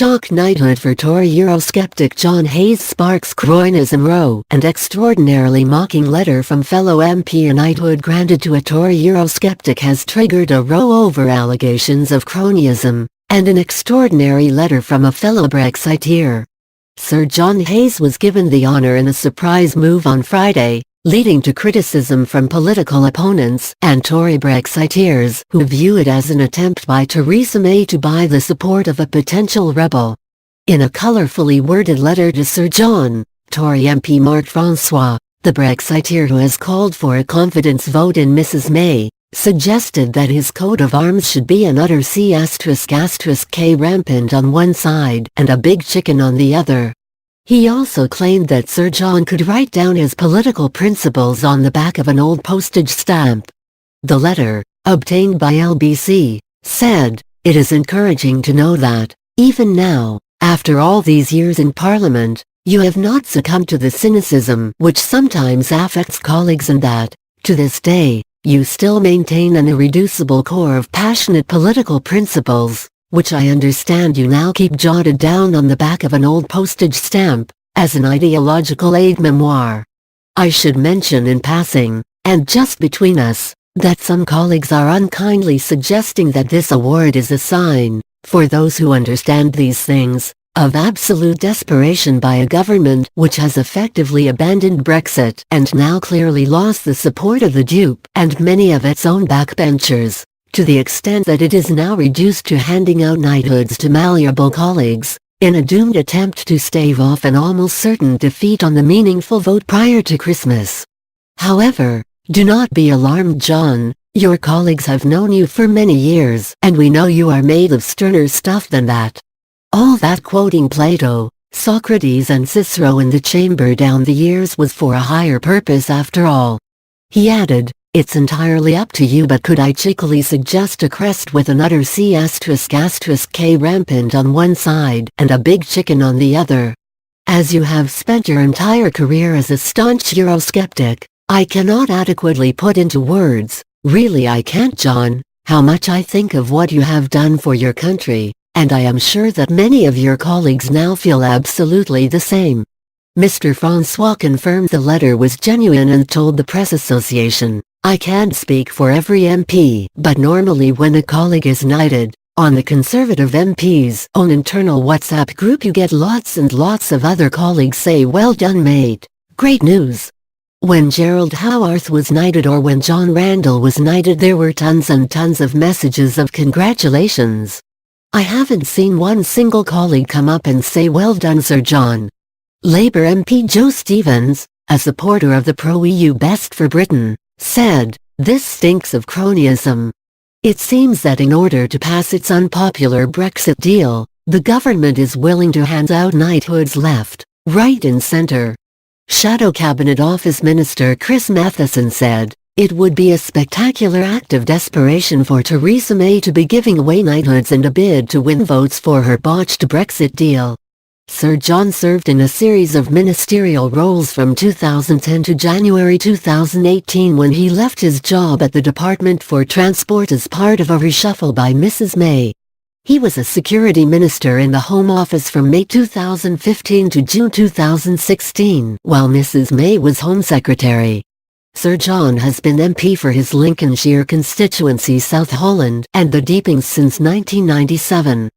Shock knighthood for Tory Eurosceptic John Hayes sparks croynism row, and extraordinarily mocking letter from fellow MP. A knighthood granted to a Tory Eurosceptic has triggered a row over allegations of cronyism, and an extraordinary letter from a fellow Brexiteer. Sir John Hayes was given the honour in a surprise move on Friday, leading to criticism from political opponents and Tory Brexiteers who view it as an attempt by Theresa May to buy the support of a potential rebel. In a colourfully worded letter to Sir John, Tory MP Mark Francois, the Brexiteer who has called for a confidence vote in Mrs May, suggested that his coat of arms should be an utter C***K rampant on one side and a big chicken on the other. He also claimed that Sir John could write down his political principles on the back of an old postage stamp. The letter, obtained by LBC, said, "It is encouraging to know that, even now, after all these years in Parliament, you have not succumbed to the cynicism which sometimes affects colleagues and that, to this day, you still maintain an irreducible core of passionate political principles, which I understand you now keep jotted down on the back of an old postage stamp, as an ideological aide-memoire. I should mention in passing, and just between us, that some colleagues are unkindly suggesting that this award is a sign, for those who understand these things, of absolute desperation by a government which has effectively abandoned Brexit and now clearly lost the support of the Dupe and many of its own backbenchers, to the extent that it is now reduced to handing out knighthoods to malleable colleagues, in a doomed attempt to stave off an almost certain defeat on the meaningful vote prior to Christmas. However, do not be alarmed, John. Your colleagues have known you for many years, and we know you are made of sterner stuff than that. All that quoting Plato, Socrates and Cicero in the chamber down the years was for a higher purpose after all." He added, "It's entirely up to you, but could I cheekily suggest a crest with an utter C***K rampant on one side and a big chicken on the other? As you have spent your entire career as a staunch Eurosceptic, I cannot adequately put into words, really I can't, John, how much I think of what you have done for your country, and I am sure that many of your colleagues now feel absolutely the same." Mr. Francois confirmed the letter was genuine and told the Press Association, "I can't speak for every MP, but normally when a colleague is knighted, on the Conservative MP's own internal WhatsApp group you get lots and lots of other colleagues say well done mate, great news. When Gerald Howarth was knighted or when John Randall was knighted there were tons and tons of messages of congratulations. I haven't seen one single colleague come up and say well done Sir John." Labour MP Joe Stevens, a supporter of the pro-EU Best for Britain, said, "This stinks of cronyism. It seems that in order to pass its unpopular Brexit deal, the government is willing to hand out knighthoods left, right and centre." Shadow Cabinet Office Minister Chris Matheson said, "It would be a spectacular act of desperation for Theresa May to be giving away knighthoods in a bid to win votes for her botched Brexit deal." Sir John served in a series of ministerial roles from 2010 to January 2018 when he left his job at the Department for Transport as part of a reshuffle by Mrs May. He was a security minister in the Home Office from May 2015 to June 2016, while Mrs May was Home Secretary. Sir John has been MP for his Lincolnshire constituency South Holland and the Deepings since 1997.